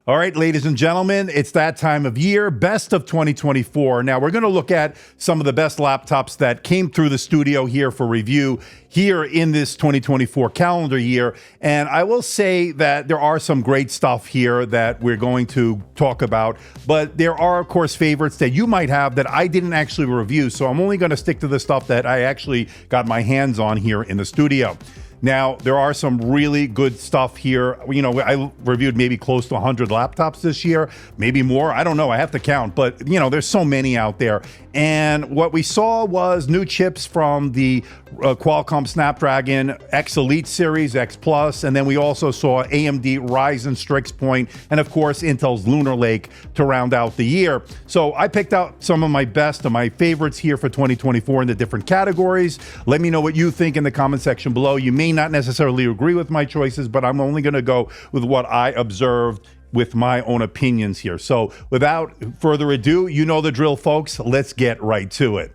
All right, ladies and gentlemen, it's that time of year, best of 2024. Now, we're going to look at some of the best laptops that came through the studio here for review here in this 2024 calendar year. And I will say that there are some great stuff here that we're going to talk about, but there are, of course, favorites that you might have that I didn't actually review. So I'm only going to stick to the stuff that I actually got my hands on here in the studio. Now, there are some really good stuff here. You know, I reviewed maybe close to 100 laptops this year, maybe more. I don't know. I have to count. But, you know, there's so many out there. And what we saw was new chips from the Qualcomm Snapdragon X Elite series, X Plus, and then we also saw AMD Ryzen Strix Point, and of course Intel's Lunar Lake to round out the year. So I picked out some of my best and my favorites here for 2024 in the different categories. Let me know what you think in the comment section below. You may not necessarily agree with my choices, but I'm only going to go with what I observed with my own opinions here. So without further ado, you know the drill, folks. Let's get right to it.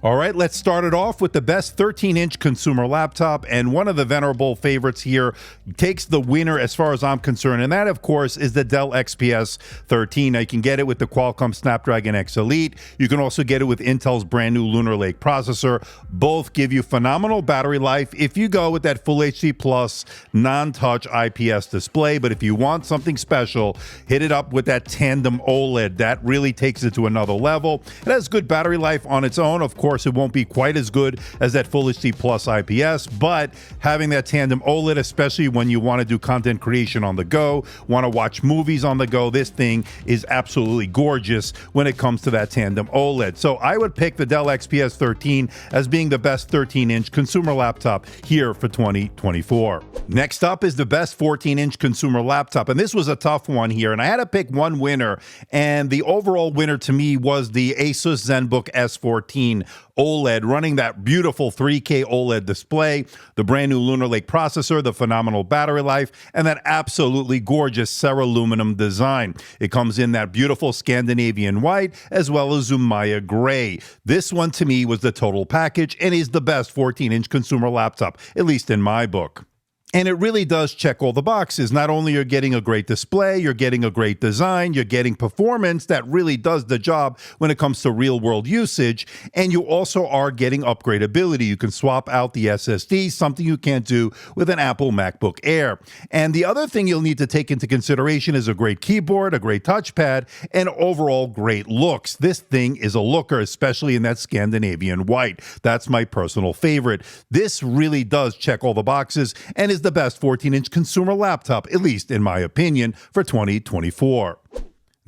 All right, let's start it off with the best 13-inch consumer laptop, and one of the venerable favorites here takes the winner as far as I'm concerned, and that, of course, is the Dell XPS 13. Now, you can get it with the Qualcomm Snapdragon X Elite. You can also get it with Intel's brand new Lunar Lake processor. Both give you phenomenal battery life if you go with that Full HD Plus non-touch IPS display, but if you want something special, hit it up with that tandem OLED. That really takes it to another level. It has good battery life on its own, of course. It won't be quite as good as that Full HD Plus IPS, but having that tandem OLED, especially when you want to do content creation on the go, want to watch movies on the go, this thing is absolutely gorgeous when it comes to that tandem OLED. So I would pick the Dell XPS 13 as being the best 13-inch consumer laptop here for 2024. Next up is the best 14-inch consumer laptop, and this was a tough one here, and I had to pick one winner, and the overall winner to me was the Asus ZenBook S14 OLED, running that beautiful 3K OLED display, the brand new Lunar Lake processor, the phenomenal battery life, and that absolutely gorgeous Ceraluminum design. It comes in that beautiful Scandinavian white as well as Zumaya gray. This one to me was the total package and is the best 14-inch consumer laptop, at least in my book. And it really does check all the boxes. Not only you're getting a great display, you're getting a great design, you're getting performance that really does the job when it comes to real-world usage, and you also are getting upgradability. You can swap out the SSD, something you can't do with an Apple MacBook Air. And the other thing you'll need to take into consideration is a great keyboard, a great touchpad, and overall great looks. This thing is a looker, especially in that Scandinavian white. That's my personal favorite. This really does check all the boxes and is the best 14-inch consumer laptop, at least in my opinion, for 2024.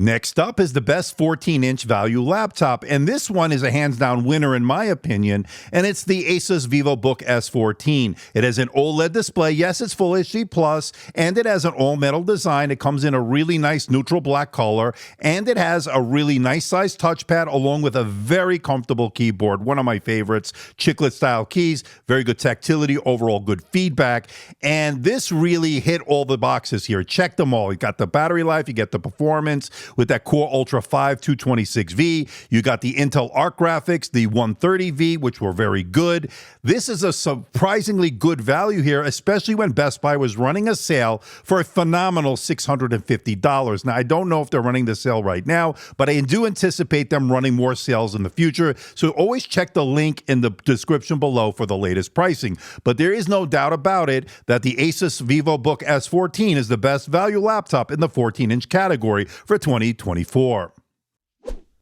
Next up is the best 14-inch value laptop, and this one is a hands-down winner in my opinion, and it's the Asus VivoBook S14. It has an OLED display, yes, it's Full HD Plus, and it has an all-metal design. It comes in a really nice neutral black color, and it has a really nice-sized touchpad along with a very comfortable keyboard, one of my favorites, chiclet-style keys, very good tactility, overall good feedback, and this really hit all the boxes here. Check them all. You got the battery life, you get the performance, with that Core Ultra 5 226V. You got the Intel Arc graphics, the 130V, which were very good. This is a surprisingly good value here, especially when Best Buy was running a sale for a phenomenal $650. Now, I don't know if they're running the sale right now, but I do anticipate them running more sales in the future. So always check the link in the description below for the latest pricing. But there is no doubt about it that the Asus VivoBook S14 is the best value laptop in the 14-inch category for 2024.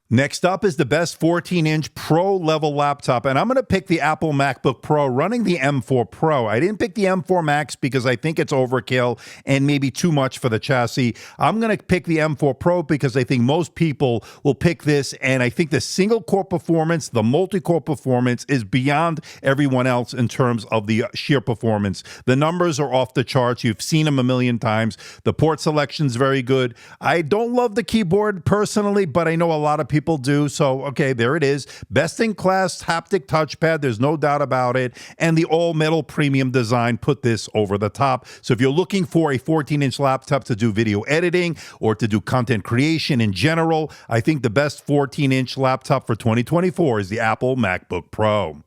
Next up is the best 14-inch Pro-level laptop, and I'm going to pick the Apple MacBook Pro running the M4 Pro. I didn't pick the M4 Max because I think it's overkill and maybe too much for the chassis. I'm going to pick the M4 Pro because I think most people will pick this, and I think the single-core performance, the multi-core performance is beyond everyone else in terms of the sheer performance. The numbers are off the charts. You've seen them a million times. The port selection is very good. I don't love the keyboard personally, but I know a lot of people people do. So, okay, there it is. Best in class haptic touchpad. There's no doubt about it. And the all metal premium design put this over the top. So if you're looking for a 14-inch laptop to do video editing or to do content creation in general, I think the best 14-inch laptop for 2024 is the Apple MacBook Pro.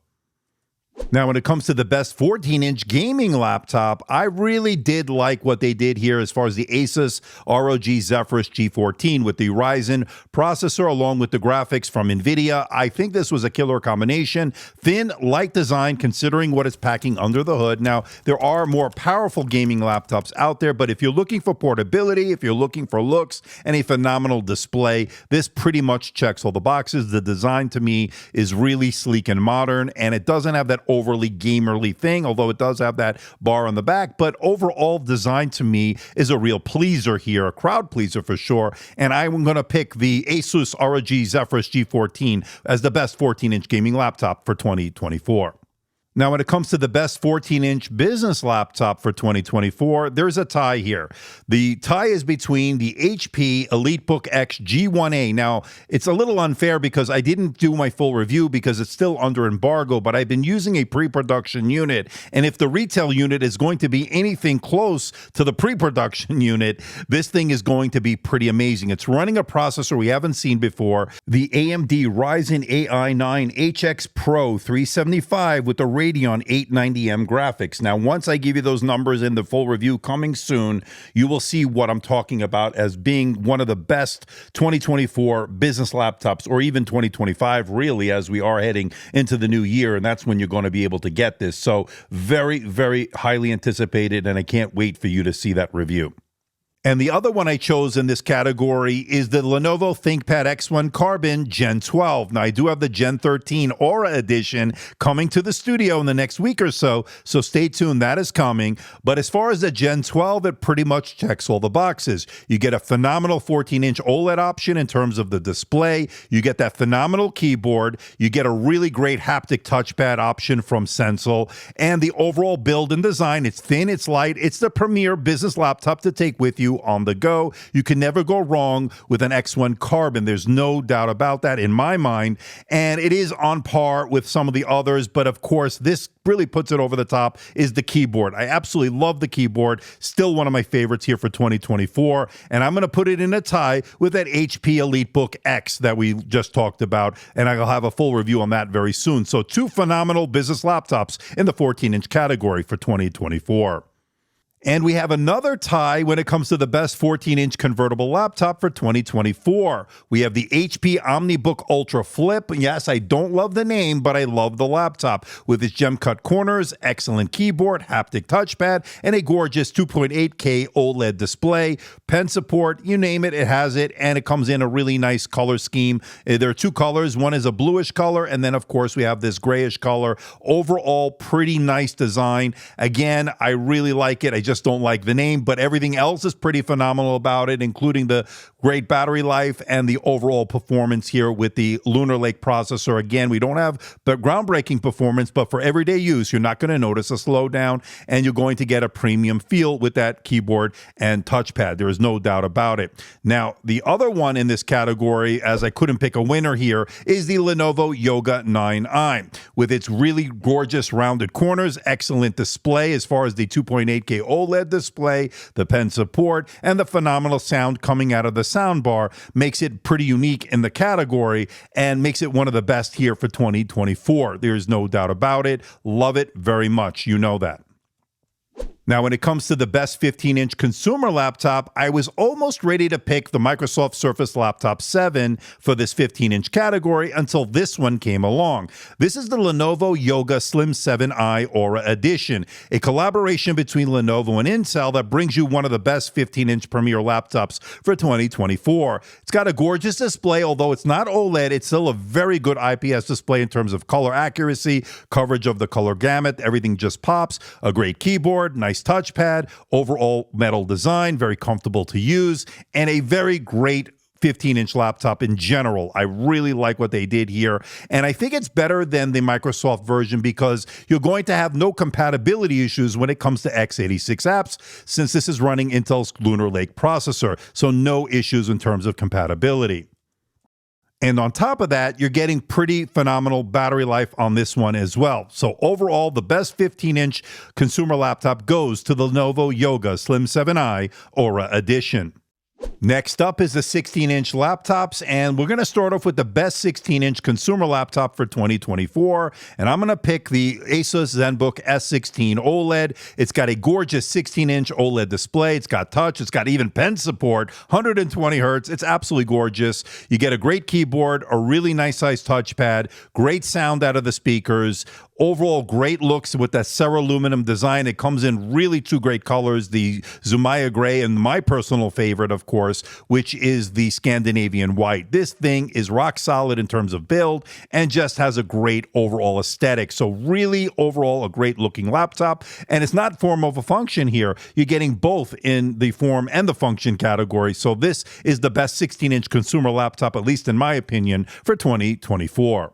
Now, when it comes to the best 14-inch gaming laptop, I really did like what they did here as far as the Asus ROG Zephyrus G14 with the Ryzen processor along with the graphics from NVIDIA. I think this was a killer combination. Thin, light design considering what it's packing under the hood. Now, there are more powerful gaming laptops out there, but if you're looking for portability, if you're looking for looks and a phenomenal display, this pretty much checks all the boxes. The design to me is really sleek and modern, and it doesn't have that overly gamerly thing, although it does have that bar on the back. But overall design to me is a real pleaser here, a crowd pleaser for sure. And I'm going to pick the Asus ROG Zephyrus G14 as the best 14-inch gaming laptop for 2024. Now, when it comes to the best 14-inch business laptop for 2024, there's a tie here. The tie is between the HP EliteBook X G1A. Now, it's a little unfair because I didn't do my full review because it's still under embargo, but I've been using a pre-production unit. And if the retail unit is going to be anything close to the pre-production unit, this thing is going to be pretty amazing. It's running a processor we haven't seen before, the AMD Ryzen AI 9 HX Pro 375 with the Radeon 890M graphics. Now, once I give you those numbers in the full review coming soon, you will see what I'm talking about as being one of the best 2024 business laptops, or even 2025, really, as we are heading into the new year, and that's when you're going to be able to get this. So very, very highly anticipated, and I can't wait for you to see that review. And the other one I chose in this category is the Lenovo ThinkPad X1 Carbon Gen 12. Now, I do have the Gen 13 Aura Edition coming to the studio in the next week or so stay tuned, that is coming. But as far as the Gen 12, it pretty much checks all the boxes. You get a phenomenal 14-inch OLED option in terms of the display. You get that phenomenal keyboard. You get a really great haptic touchpad option from Sensel. And the overall build and design, it's thin, it's light. It's the premier business laptop to take with you on the go. You can never go wrong with an X1 Carbon. There's no doubt about that in my mind. And it is on par with some of the others. But of course, this really puts it over the top is the keyboard. I absolutely love the keyboard. Still one of my favorites here for 2024. And I'm going to put it in a tie with that HP EliteBook X that we just talked about. And I'll have a full review on that very soon. So two phenomenal business laptops in the 14-inch category for 2024. And we have another tie when it comes to the best 14-inch convertible laptop for 2024. We have the HP OmniBook Ultra Flip. Yes, I don't love the name, but I love the laptop with its gem-cut corners, excellent keyboard, haptic touchpad, and a gorgeous 2.8K OLED display. Pen support, you name it, it has it, and it comes in a really nice color scheme. There are two colors. One is a bluish color, and then, of course, we have this grayish color. Overall, pretty nice design. Again, I really like it. I just don't like the name, but everything else is pretty phenomenal about it, including the great battery life and the overall performance here with the Lunar Lake processor. Again, we don't have the groundbreaking performance, but for everyday use, you're not going to notice a slowdown, and you're going to get a premium feel with that keyboard and touchpad. There is no doubt about it. Now, the other one in this category, as I couldn't pick a winner here, is the Lenovo Yoga 9i with its really gorgeous rounded corners, excellent display as far as the 2.8K OLED display, the pen support, and the phenomenal sound coming out of the soundbar makes it pretty unique in the category and makes it one of the best here for 2024. There's no doubt about it. Love it very much. You know that. Now, when it comes to the best 15-inch consumer laptop, I was almost ready to pick the Microsoft Surface Laptop 7 for this 15-inch category until this one came along. This is the Lenovo Yoga Slim 7i Aura Edition, a collaboration between Lenovo and Intel that brings you one of the best 15-inch premier laptops for 2024. It's got a gorgeous display, although it's not OLED, it's still a very good IPS display in terms of color accuracy, coverage of the color gamut, everything just pops, a great keyboard, nice touchpad, overall metal design, very comfortable to use, and a very great 15-inch laptop in general. I really like what they did here, and I think it's better than the Microsoft version because you're going to have no compatibility issues when it comes to x86 apps since this is running Intel's Lunar Lake processor, so no issues in terms of compatibility. And on top of that, you're getting pretty phenomenal battery life on this one as well. So overall, the best 15-inch consumer laptop goes to the Lenovo Yoga Slim 7i Aura Edition. Next up is the 16-inch laptops, and we're going to start off with the best 16-inch consumer laptop for 2024, and I'm going to pick the Asus ZenBook S16 OLED. It's got a gorgeous 16-inch OLED display. It's got touch. It's got even pen support, 120 hertz. It's absolutely gorgeous. You get a great keyboard, a really nice-sized touchpad, great sound out of the speakers. Overall, great looks with that Ceraluminum design. It comes in really two great colors, the Zumaya Gray and my personal favorite, of course, which is the Scandinavian White. This thing is rock solid in terms of build and just has a great overall aesthetic. So really, overall, a great looking laptop. And it's not form over function here. You're getting both in the form and the function category. So this is the best 16-inch consumer laptop, at least in my opinion, for 2024.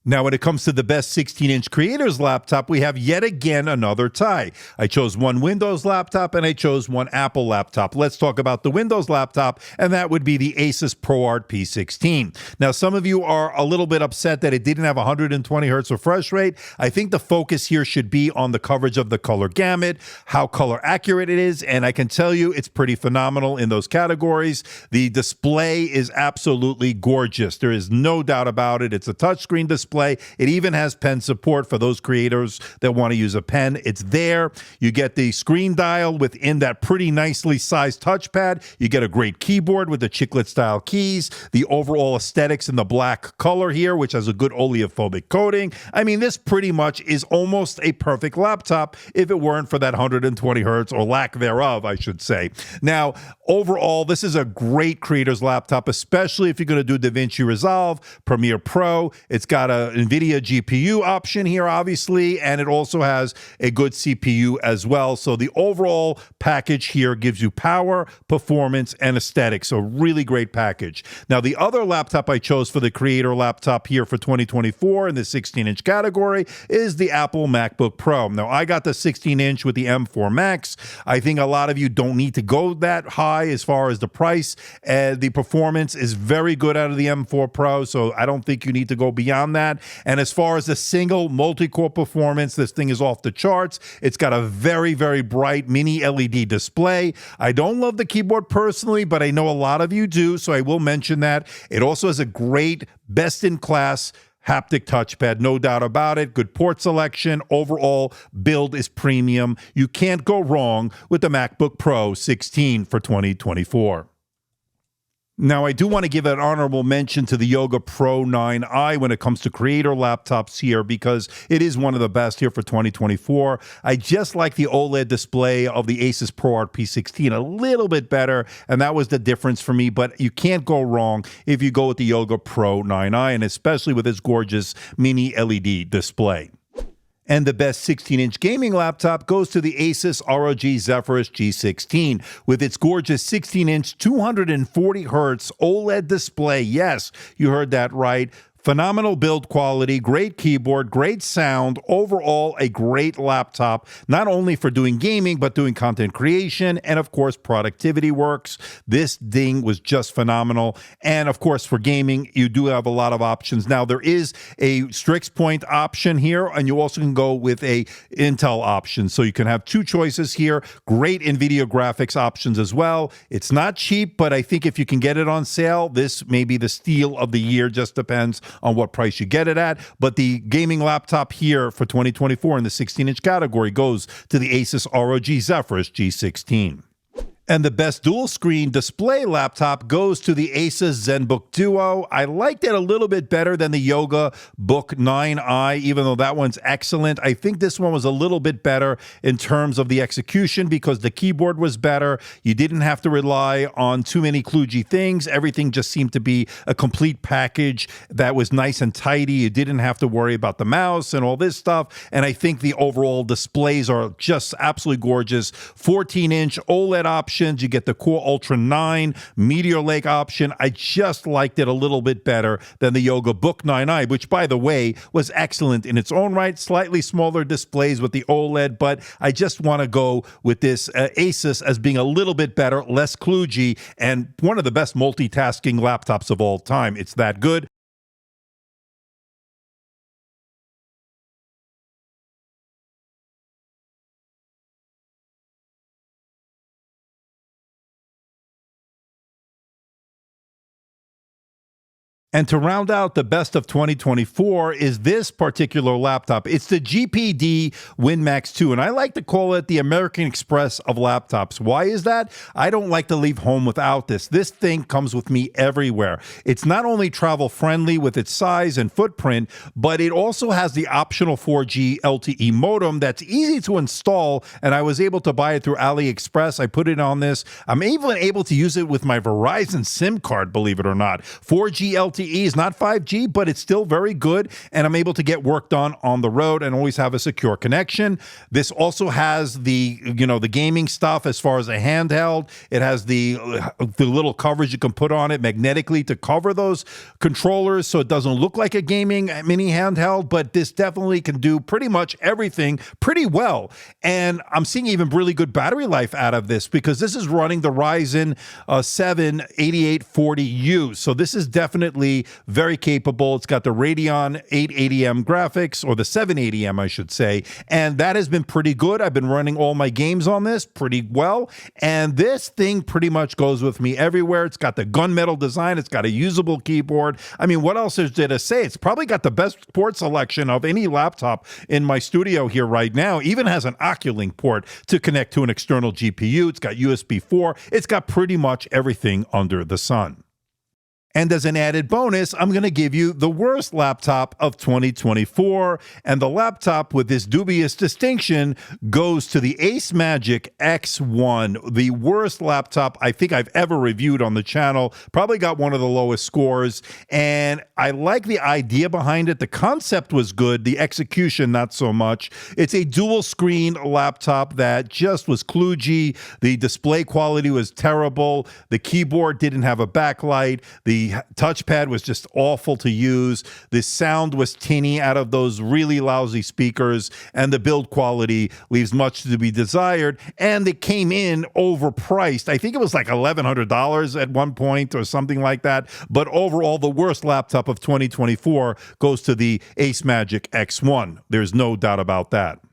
Now, when it comes to the best 16-inch creator's laptop, we have yet again another tie. I chose one Windows laptop and I chose one Apple laptop. Let's talk about the Windows laptop, and that would be the Asus ProArt P16. Now, some of you are a little bit upset that it didn't have 120 hertz refresh rate. I think the focus here should be on the coverage of the color gamut, how color accurate it is, and I can tell you it's pretty phenomenal in those categories. The display is absolutely gorgeous. There is no doubt about it. It's a touchscreen display. It even has pen support for those creators that want to use a pen. It's there. You get the screen dial within that pretty nicely sized touchpad. You get a great keyboard with the chiclet style keys, the overall aesthetics in the black color here, which has a good oleophobic coating. I mean, this pretty much is almost a perfect laptop if it weren't for that 120 hertz, or lack thereof, I should say. Now, overall, this is a great creator's laptop, especially if you're going to do DaVinci Resolve, Premiere Pro. It's got a NVIDIA GPU option here, obviously, and it also has a good CPU as well. So the overall package here gives you power, performance, and aesthetics. So really great package. Now, the other laptop I chose for the creator laptop here for 2024 in the 16-inch category is the Apple MacBook Pro. Now, I got the 16-inch with the M4 Max. I think a lot of you don't need to go that high as far as the price. The performance is very good out of the M4 Pro, so I don't think you need to go beyond that. And as far as the single multi-core performance, this thing is off the charts. It's got a very, very bright mini LED display. I don't love the keyboard personally, but I know a lot of you do, so I will mention that. It also has a great, best-in-class haptic touchpad, no doubt about it. Good port selection. Overall, build is premium. You can't go wrong with the MacBook Pro 16 for 2024. Now, I do want to give an honorable mention to the Yoga Pro 9i when it comes to creator laptops here, because it is one of the best here for 2024. I just like the OLED display of the Asus ProArt P16 a little bit better, and that was the difference for me. But you can't go wrong if you go with the Yoga Pro 9i, and especially with its gorgeous mini LED display. And the best 16-inch gaming laptop goes to the Asus ROG Zephyrus G16 with its gorgeous 16-inch 240 hertz OLED display. Yes, you heard that right. Phenomenal build quality, great keyboard, great sound, overall a great laptop, not only for doing gaming, but doing content creation and, of course, productivity works. This thing was just phenomenal. And, of course, for gaming, you do have a lot of options. Now, there is a Strix Point option here, and you also can go with a Intel option. So you can have two choices here. Great NVIDIA graphics options as well. It's not cheap, but I think if you can get it on sale, this may be the steal of the year. Just depends on what price you get it at. But the gaming laptop here for 2024 in the 16-inch category goes to the Asus ROG Zephyrus G16. And the best dual screen display laptop goes to the Asus ZenBook Duo. I liked it a little bit better than the Yoga Book 9i, even though that one's excellent. I think this one was a little bit better in terms of the execution because the keyboard was better. You didn't have to rely on too many kludgy things. Everything just seemed to be a complete package that was nice and tidy. You didn't have to worry about the mouse and all this stuff. And I think the overall displays are just absolutely gorgeous. 14-inch OLED option options. You get the Core Ultra 9 Meteor Lake option. I just liked it a little bit better than the Yoga Book 9i, which, by the way, was excellent in its own right. Slightly smaller displays with the OLED, but I just want to go with this Asus as being a little bit better, less kludgy, and one of the best multitasking laptops of all time. It's that good. And to round out the best of 2024 is this particular laptop. It's the GPD WinMax 2, and I like to call it the American Express of laptops. Why is that? I don't like to leave home without this. This thing comes with me everywhere. It's not only travel friendly with its size and footprint, but it also has the optional 4G LTE modem that's easy to install, and I was able to buy it through AliExpress. I put it on this. I'm even able to use it with my Verizon SIM card, believe it or not. 4G LTE is not 5G, but it's still very good, and I'm able to get work done on the road and always have a secure connection. This also has the gaming stuff as far as a handheld. It has the little coverage you can put on it magnetically to cover those controllers so it doesn't look like a gaming mini handheld, but this definitely can do pretty much everything pretty well. And I'm seeing even really good battery life out of this because this is running the Ryzen 7 8840U. So this is definitely very capable. It's got the Radeon 880M graphics, or the 780M, I should say, and that has been pretty good. I've been running all my games on this pretty well, and this thing pretty much goes with me everywhere. It's got the gunmetal design. It's got a usable keyboard. I mean, what else is there to say? It's probably got the best port selection of any laptop in my studio here right now. Even has an Oculink port to connect to an external GPU. It's got USB 4. It's got pretty much everything under the sun. And as an added bonus, I'm going to give you the worst laptop of 2024. And the laptop with this dubious distinction goes to the Ace Magic X1, the worst laptop I think I've ever reviewed on the channel. Probably got one of the lowest scores. And I like the idea behind it. The concept was good. The execution, not so much. It's a dual screen laptop that just was kludgy. The display quality was terrible. The keyboard didn't have a backlight. The touchpad was just awful to use. The sound was tinny out of those really lousy speakers, and the build quality leaves much to be desired. And it came in overpriced. I think it was like $1,100 at one point or something like that. But overall, the worst laptop of 2024 goes to the Ace Magic X1. There's no doubt about that.